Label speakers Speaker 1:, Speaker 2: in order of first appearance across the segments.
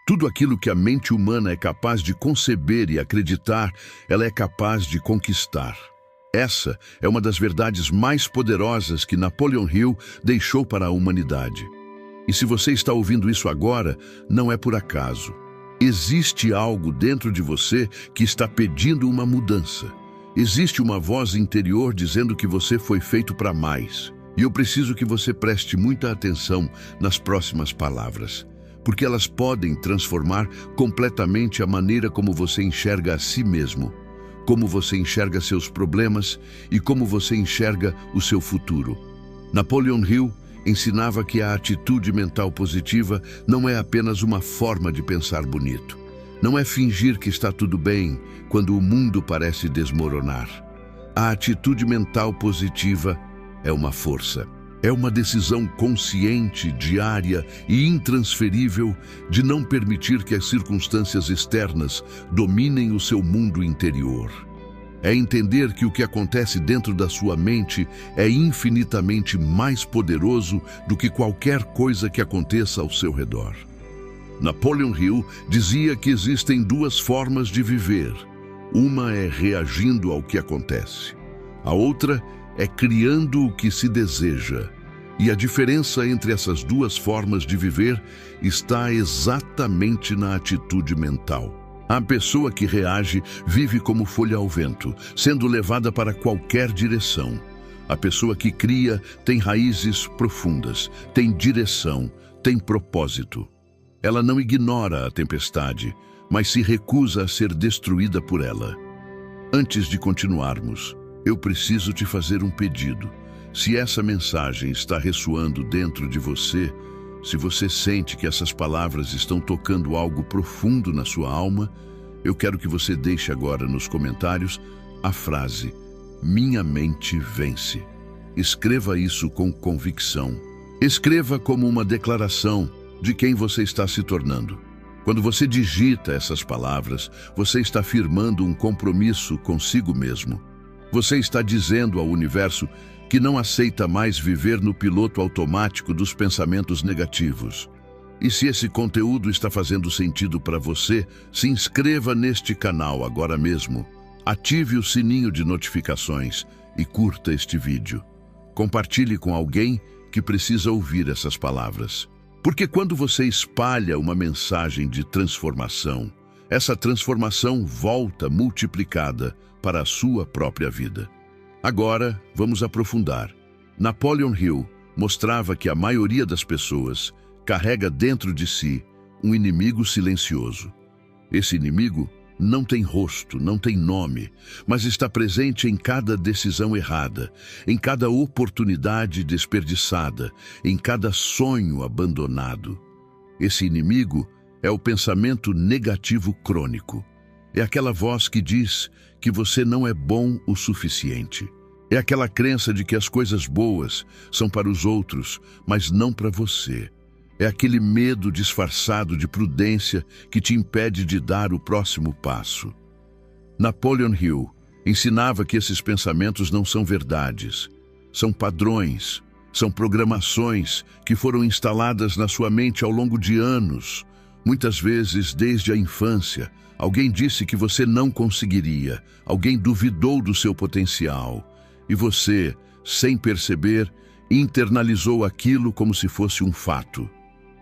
Speaker 1: Tudo aquilo que a mente humana é capaz de conceber e acreditar, ela é capaz de conquistar. Essa é uma das verdades mais poderosas que Napoleon Hill deixou para a humanidade. E se você está ouvindo isso agora, não é por acaso. Existe algo dentro de você que está pedindo uma mudança. Existe uma voz interior dizendo que você foi feito para mais. E eu preciso que você preste muita atenção nas próximas palavras, porque elas podem transformar completamente a maneira como você enxerga a si mesmo, como você enxerga seus problemas e como você enxerga o seu futuro. Napoleon Hill ensinava que a atitude mental positiva não é apenas uma forma de pensar bonito. Não é fingir que está tudo bem quando o mundo parece desmoronar. A atitude mental positiva é uma força. É uma decisão consciente, diária e intransferível de não permitir que as circunstâncias externas dominem o seu mundo interior. É entender que o que acontece dentro da sua mente é infinitamente mais poderoso do que qualquer coisa que aconteça ao seu redor. Napoleon Hill dizia que existem duas formas de viver. Uma é reagindo ao que acontece. A outra é criando o que se deseja. E a diferença entre essas duas formas de viver está exatamente na atitude mental. A pessoa que reage vive como folha ao vento, sendo levada para qualquer direção. A pessoa que cria tem raízes profundas, tem direção, tem propósito. Ela não ignora a tempestade, mas se recusa a ser destruída por ela. Antes de continuarmos, eu preciso te fazer um pedido. Se essa mensagem está ressoando dentro de você, se você sente que essas palavras estão tocando algo profundo na sua alma, eu quero que você deixe agora nos comentários a frase "Minha mente vence". Escreva isso com convicção. Escreva como uma declaração de quem você está se tornando. Quando você digita essas palavras, você está firmando um compromisso consigo mesmo. Você está dizendo ao universo que não aceita mais viver no piloto automático dos pensamentos negativos. E se esse conteúdo está fazendo sentido para você, se inscreva neste canal agora mesmo. Ative o sininho de notificações e curta este vídeo. Compartilhe com alguém que precisa ouvir essas palavras. Porque quando você espalha uma mensagem de transformação, essa transformação volta multiplicada para a sua própria vida. Agora, vamos aprofundar. Napoleon Hill mostrava que a maioria das pessoas carrega dentro de si um inimigo silencioso. Esse inimigo não tem rosto, não tem nome, mas está presente em cada decisão errada, em cada oportunidade desperdiçada, em cada sonho abandonado. Esse inimigo é o pensamento negativo crônico. É aquela voz que diz que você não é bom o suficiente. É aquela crença de que as coisas boas são para os outros, mas não para você. É aquele medo disfarçado de prudência que te impede de dar o próximo passo. Napoleon Hill ensinava que esses pensamentos não são verdades, são padrões, são programações que foram instaladas na sua mente ao longo de anos. Muitas vezes, desde a infância, alguém disse que você não conseguiria, alguém duvidou do seu potencial, e você, sem perceber, internalizou aquilo como se fosse um fato.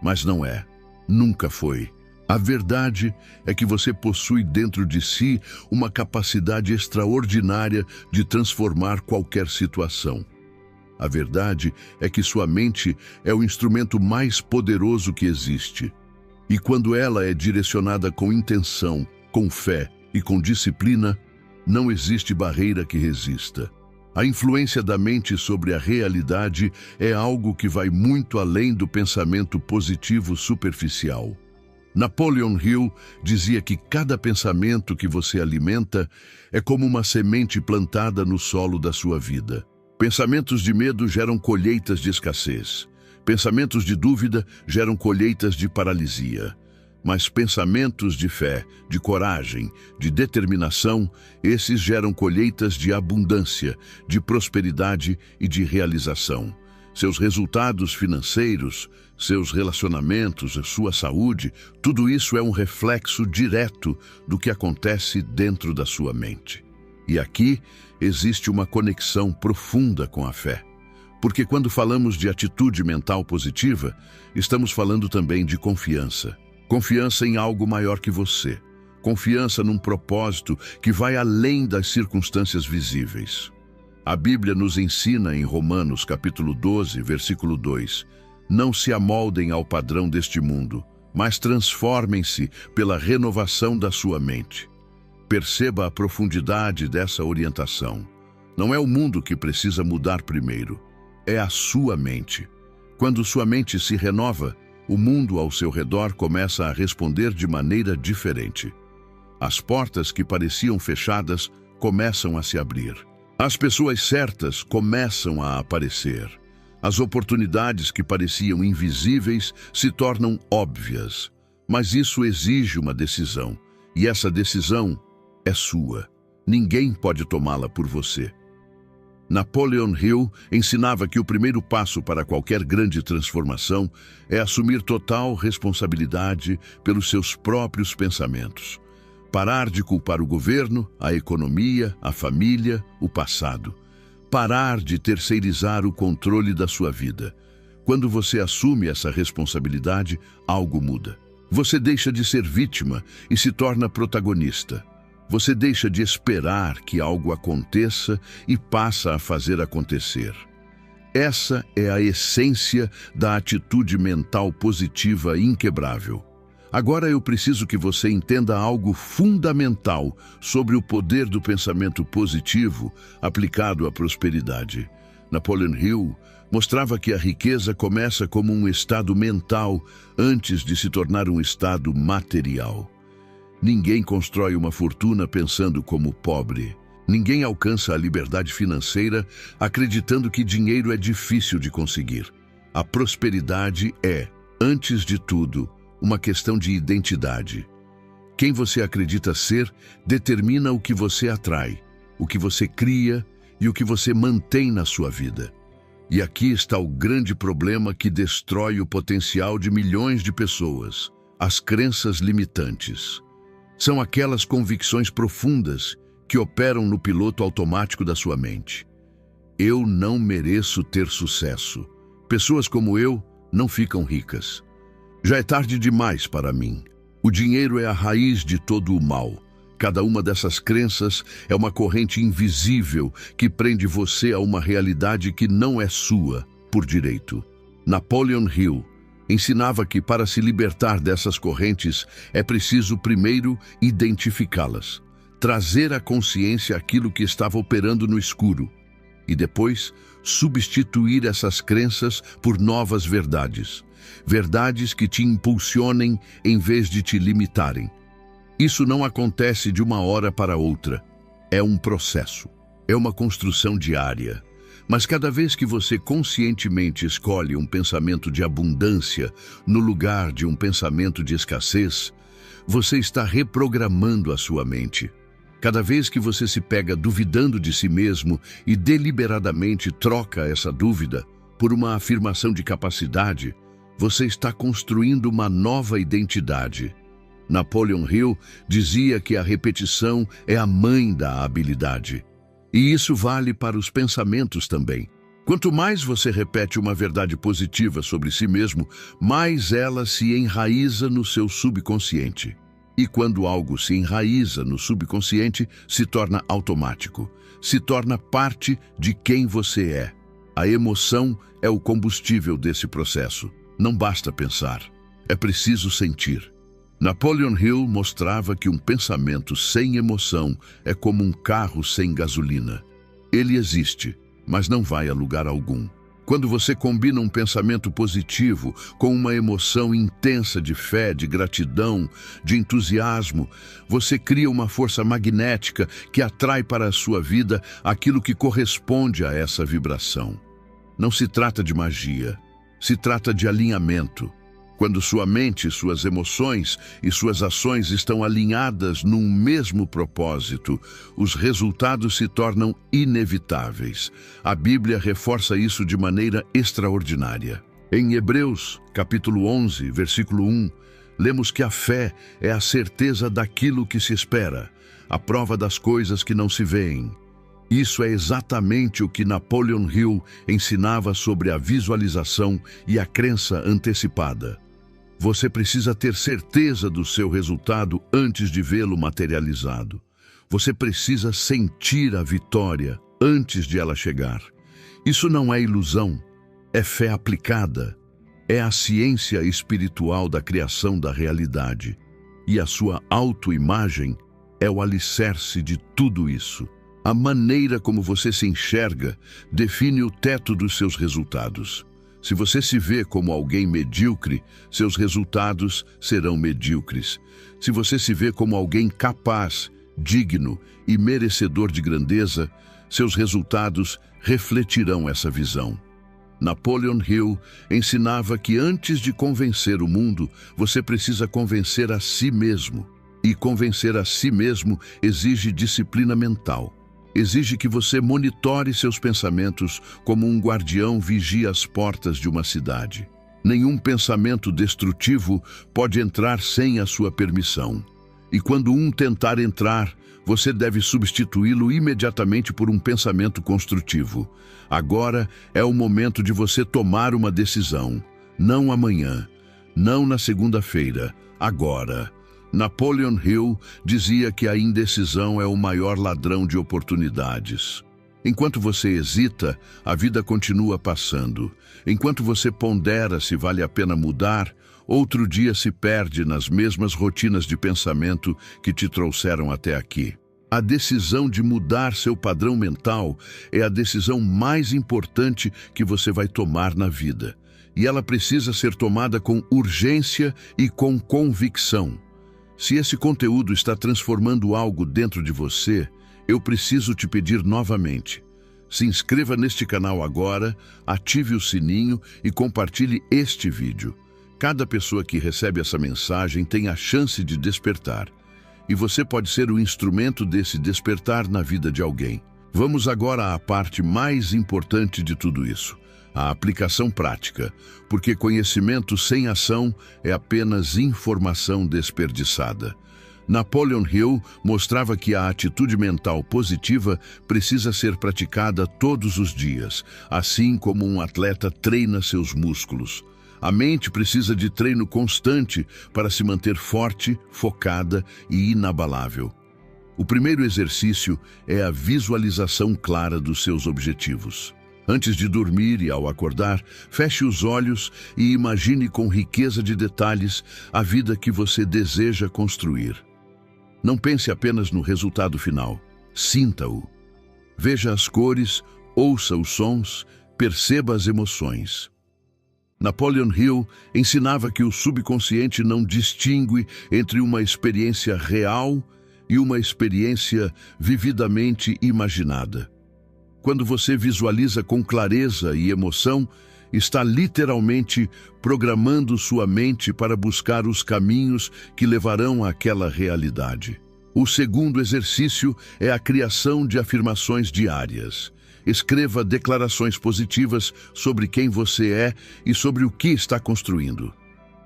Speaker 1: Mas não é, nunca foi. A verdade é que você possui dentro de si uma capacidade extraordinária de transformar qualquer situação. A verdade é que sua mente é o instrumento mais poderoso que existe. E quando ela é direcionada com intenção, com fé e com disciplina, não existe barreira que resista. A influência da mente sobre a realidade é algo que vai muito além do pensamento positivo superficial. Napoleon Hill dizia que cada pensamento que você alimenta é como uma semente plantada no solo da sua vida. Pensamentos de medo geram colheitas de escassez. Pensamentos de dúvida geram colheitas de paralisia. Mas pensamentos de fé, de coragem, de determinação, esses geram colheitas de abundância, de prosperidade e de realização. seus resultados financeiros, seus relacionamentos, a sua saúde, tudo isso é um reflexo direto do que acontece dentro da sua mente. E aqui existe uma conexão profunda com a fé. Porque quando falamos de atitude mental positiva, estamos falando também de confiança. Confiança em algo maior que você. Confiança num propósito que vai além das circunstâncias visíveis. A Bíblia nos ensina em Romanos capítulo 12, versículo 2, não se amoldem ao padrão deste mundo, mas transformem-se pela renovação da sua mente. Perceba a profundidade dessa orientação. Não é o mundo que precisa mudar primeiro, é a sua mente. Quando sua mente se renova, o mundo ao seu redor começa a responder de maneira diferente. As portas que pareciam fechadas começam a se abrir. As pessoas certas começam a aparecer. As oportunidades que pareciam invisíveis se tornam óbvias. Mas isso exige uma decisão. E essa decisão é sua. Ninguém pode tomá-la por você. Napoleon Hill ensinava que o primeiro passo para qualquer grande transformação é assumir total responsabilidade pelos seus próprios pensamentos. Parar de culpar o governo, a economia, a família, o passado. Parar de terceirizar o controle da sua vida. Quando você assume essa responsabilidade, algo muda. Você deixa de ser vítima e se torna protagonista. Você deixa de esperar que algo aconteça e passa a fazer acontecer. Essa é a essência da atitude mental positiva inquebrável. Agora eu preciso que você entenda algo fundamental sobre o poder do pensamento positivo aplicado à prosperidade. Napoleon Hill mostrava que a riqueza começa como um estado mental antes de se tornar um estado material. Ninguém constrói uma fortuna pensando como pobre. Ninguém alcança a liberdade financeira acreditando que dinheiro é difícil de conseguir. A prosperidade é, antes de tudo, uma questão de identidade. Quem você acredita ser determina o que você atrai, o que você cria e o que você mantém na sua vida. E aqui está o grande problema que destrói o potencial de milhões de pessoas: as crenças limitantes. São aquelas convicções profundas que operam no piloto automático da sua mente. Eu não mereço ter sucesso. Pessoas como eu não ficam ricas. Já é tarde demais para mim. O dinheiro é a raiz de todo o mal. Cada uma dessas crenças é uma corrente invisível que prende você a uma realidade que não é sua, por direito. Napoleon Hill ensinava que para se libertar dessas correntes é preciso primeiro identificá-las, trazer à consciência aquilo que estava operando no escuro e depois substituir essas crenças por novas verdades. Verdades que te impulsionem em vez de te limitarem. Isso não acontece de uma hora para outra. É um processo. É uma construção diária. Mas cada vez que você conscientemente escolhe um pensamento de abundância no lugar de um pensamento de escassez, você está reprogramando a sua mente. Cada vez que você se pega duvidando de si mesmo e deliberadamente troca essa dúvida por uma afirmação de capacidade, você está construindo uma nova identidade. Napoleon Hill dizia que a repetição é a mãe da habilidade. E isso vale para os pensamentos também. Quanto mais você repete uma verdade positiva sobre si mesmo, mais ela se enraiza no seu subconsciente. E quando algo se enraiza no subconsciente, se torna automático, se torna parte de quem você é. A emoção é o combustível desse processo. Não basta pensar, é preciso sentir. Napoleon Hill mostrava que um pensamento sem emoção é como um carro sem gasolina. Ele existe, mas não vai a lugar algum. Quando você combina um pensamento positivo com uma emoção intensa de fé, de gratidão, de entusiasmo, você cria uma força magnética que atrai para a sua vida aquilo que corresponde a essa vibração. Não se trata de magia, se trata de alinhamento. Quando sua mente, suas emoções e suas ações estão alinhadas num mesmo propósito, os resultados se tornam inevitáveis. A Bíblia reforça isso de maneira extraordinária. Em Hebreus, capítulo 11, versículo 1, lemos que a fé é a certeza daquilo que se espera, a prova das coisas que não se veem. Isso é exatamente o que Napoleon Hill ensinava sobre a visualização e a crença antecipada. Você precisa ter certeza do seu resultado antes de vê-lo materializado. Você precisa sentir a vitória antes de ela chegar. Isso não é ilusão, é fé aplicada. É a ciência espiritual da criação da realidade. E a sua autoimagem é o alicerce de tudo isso. A maneira como você se enxerga define o teto dos seus resultados. Se você se vê como alguém medíocre, seus resultados serão medíocres. Se você se vê como alguém capaz, digno e merecedor de grandeza, seus resultados refletirão essa visão. Napoleon Hill ensinava que antes de convencer o mundo, você precisa convencer a si mesmo. E convencer a si mesmo exige disciplina mental. Exige que você monitore seus pensamentos como um guardião vigia as portas de uma cidade. Nenhum pensamento destrutivo pode entrar sem a sua permissão. E quando um tentar entrar, você deve substituí-lo imediatamente por um pensamento construtivo. Agora é o momento de você tomar uma decisão. Não amanhã, não na segunda-feira, agora. Napoleon Hill dizia que a indecisão é o maior ladrão de oportunidades. Enquanto você hesita, a vida continua passando. Enquanto você pondera se vale a pena mudar, outro dia se perde nas mesmas rotinas de pensamento que te trouxeram até aqui. A decisão de mudar seu padrão mental é a decisão mais importante que você vai tomar na vida. E ela precisa ser tomada com urgência e com convicção. Se esse conteúdo está transformando algo dentro de você, eu preciso te pedir novamente. Se inscreva neste canal agora, ative o sininho e compartilhe este vídeo. Cada pessoa que recebe essa mensagem tem a chance de despertar. E você pode ser o instrumento desse despertar na vida de alguém. Vamos agora à parte mais importante de tudo isso. A aplicação prática, porque conhecimento sem ação é apenas informação desperdiçada. Napoleon Hill mostrava que a atitude mental positiva precisa ser praticada todos os dias, assim como um atleta treina seus músculos. A mente precisa de treino constante para se manter forte, focada e inabalável. O primeiro exercício é a visualização clara dos seus objetivos. Antes de dormir e ao acordar, feche os olhos e imagine com riqueza de detalhes a vida que você deseja construir. Não pense apenas no resultado final, sinta-o. Veja as cores, ouça os sons, perceba as emoções. Napoleon Hill ensinava que o subconsciente não distingue entre uma experiência real e uma experiência vividamente imaginada. Quando você visualiza com clareza e emoção, está literalmente programando sua mente para buscar os caminhos que levarão àquela realidade. O segundo exercício é a criação de afirmações diárias. Escreva declarações positivas sobre quem você é e sobre o que está construindo.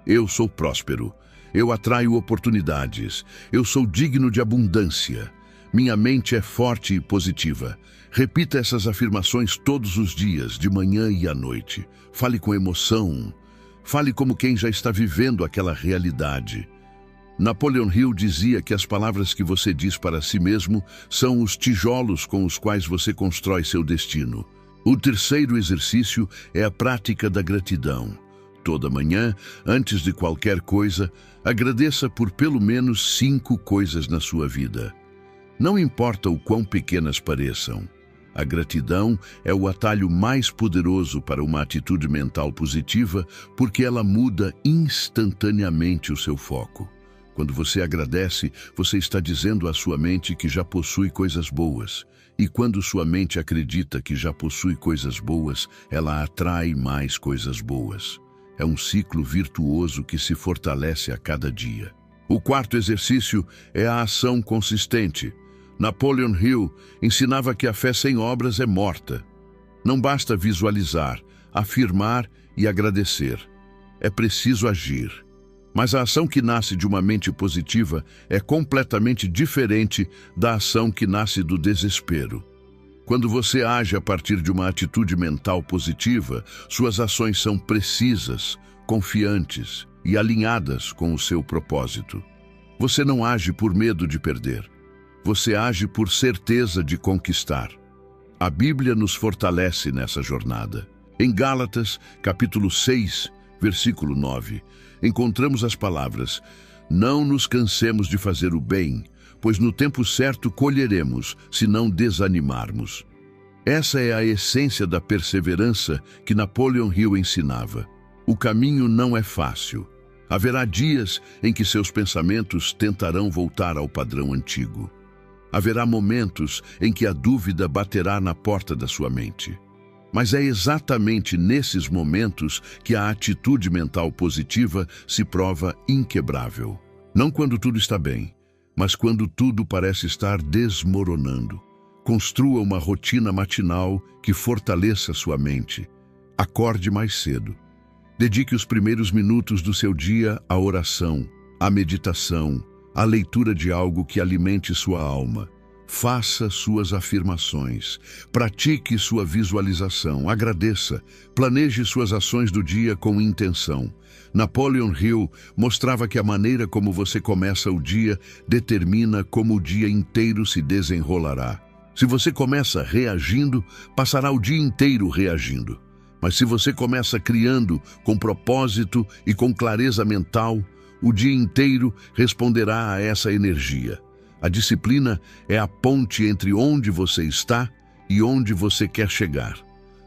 Speaker 1: Eu sou próspero. Eu atraio oportunidades. Eu sou digno de abundância. Minha mente é forte e positiva. Repita essas afirmações todos os dias, de manhã e à noite. Fale com emoção. Fale como quem já está vivendo aquela realidade. Napoleon Hill dizia que as palavras que você diz para si mesmo são os tijolos com os quais você constrói seu destino. O terceiro exercício é a prática da gratidão. Toda manhã, antes de qualquer coisa, agradeça por pelo menos 5 coisas na sua vida. Não importa o quão pequenas pareçam. A gratidão é o atalho mais poderoso para uma atitude mental positiva porque ela muda instantaneamente o seu foco. Quando você agradece, você está dizendo à sua mente que já possui coisas boas. E quando sua mente acredita que já possui coisas boas, ela atrai mais coisas boas. É um ciclo virtuoso que se fortalece a cada dia. O quarto exercício é a ação consistente. Napoleon Hill ensinava que a fé sem obras é morta. Não basta visualizar, afirmar e agradecer. É preciso agir. Mas a ação que nasce de uma mente positiva é completamente diferente da ação que nasce do desespero. Quando você age a partir de uma atitude mental positiva, suas ações são precisas, confiantes e alinhadas com o seu propósito. Você não age por medo de perder. Você age por certeza de conquistar. A Bíblia nos fortalece nessa jornada. Em Gálatas, capítulo 6, versículo 9, encontramos as palavras: "Não nos cansemos de fazer o bem, pois no tempo certo colheremos, se não desanimarmos." Essa é a essência da perseverança que Napoleon Hill ensinava. O caminho não é fácil. Haverá dias em que seus pensamentos tentarão voltar ao padrão antigo. Haverá momentos em que a dúvida baterá na porta da sua mente. Mas é exatamente nesses momentos que a atitude mental positiva se prova inquebrável. Não quando tudo está bem, mas quando tudo parece estar desmoronando. Construa uma rotina matinal que fortaleça sua mente. Acorde mais cedo. Dedique os primeiros minutos do seu dia à oração, à meditação, à leitura de algo que alimente sua alma. Faça suas afirmações, pratique sua visualização, agradeça, planeje suas ações do dia com intenção. Napoleon Hill mostrava que a maneira como você começa o dia determina como o dia inteiro se desenrolará. Se você começa reagindo, passará o dia inteiro reagindo. Mas se você começa criando com propósito e com clareza mental, o dia inteiro responderá a essa energia. A disciplina é a ponte entre onde você está e onde você quer chegar.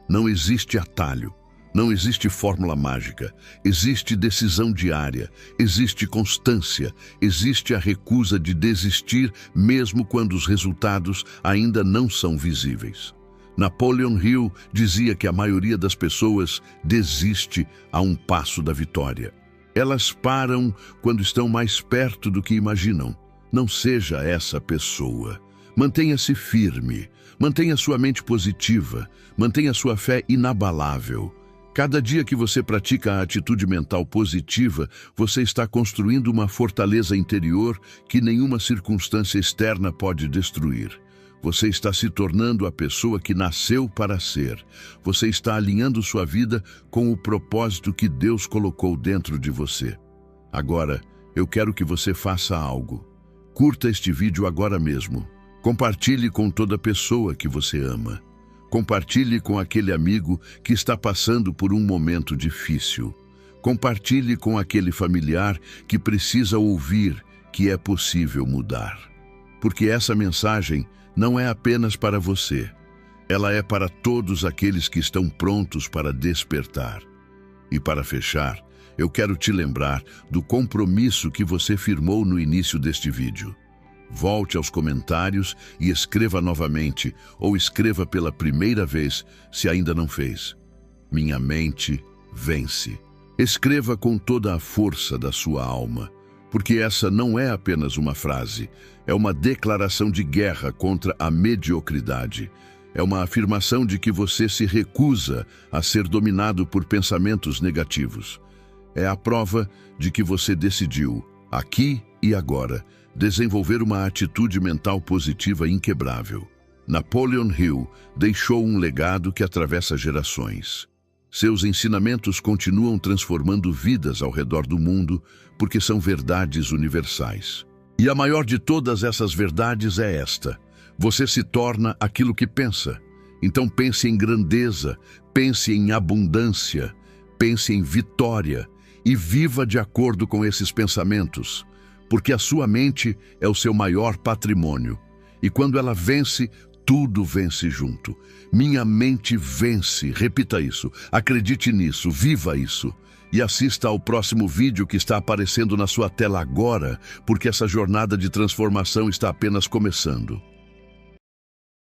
Speaker 1: Não existe atalho, não existe fórmula mágica, existe decisão diária, existe constância, existe a recusa de desistir mesmo quando os resultados ainda não são visíveis. Napoleon Hill dizia que a maioria das pessoas desiste a um passo da vitória. Elas param quando estão mais perto do que imaginam. Não seja essa pessoa. Mantenha-se firme, mantenha sua mente positiva, mantenha sua fé inabalável. Cada dia que você pratica a atitude mental positiva, você está construindo uma fortaleza interior que nenhuma circunstância externa pode destruir. Você está se tornando a pessoa que nasceu para ser. Você está alinhando sua vida com o propósito que Deus colocou dentro de você. Agora, eu quero que você faça algo. Curta este vídeo agora mesmo. Compartilhe com toda pessoa que você ama. Compartilhe com aquele amigo que está passando por um momento difícil. Compartilhe com aquele familiar que precisa ouvir que é possível mudar. Porque essa mensagem não é apenas para você. Ela é para todos aqueles que estão prontos para despertar. E para fechar, eu quero te lembrar do compromisso que você firmou no início deste vídeo. Volte aos comentários e escreva novamente, ou escreva pela primeira vez, se ainda não fez. Minha mente vence. Escreva com toda a força da sua alma, porque essa não é apenas uma frase, é uma declaração de guerra contra a mediocridade. É uma afirmação de que você se recusa a ser dominado por pensamentos negativos. É a prova de que você decidiu, aqui e agora, desenvolver uma atitude mental positiva inquebrável. Napoleon Hill deixou um legado que atravessa gerações. Seus ensinamentos continuam transformando vidas ao redor do mundo porque são verdades universais. E a maior de todas essas verdades é esta: você se torna aquilo que pensa. Então pense em grandeza, pense em abundância, pense em vitória e viva de acordo com esses pensamentos, porque a sua mente é o seu maior patrimônio. E quando ela vence, tudo vence junto. Minha mente vence. Repita isso, acredite nisso, viva isso. E assista ao próximo vídeo que está aparecendo na sua tela agora, porque essa jornada de transformação está apenas começando.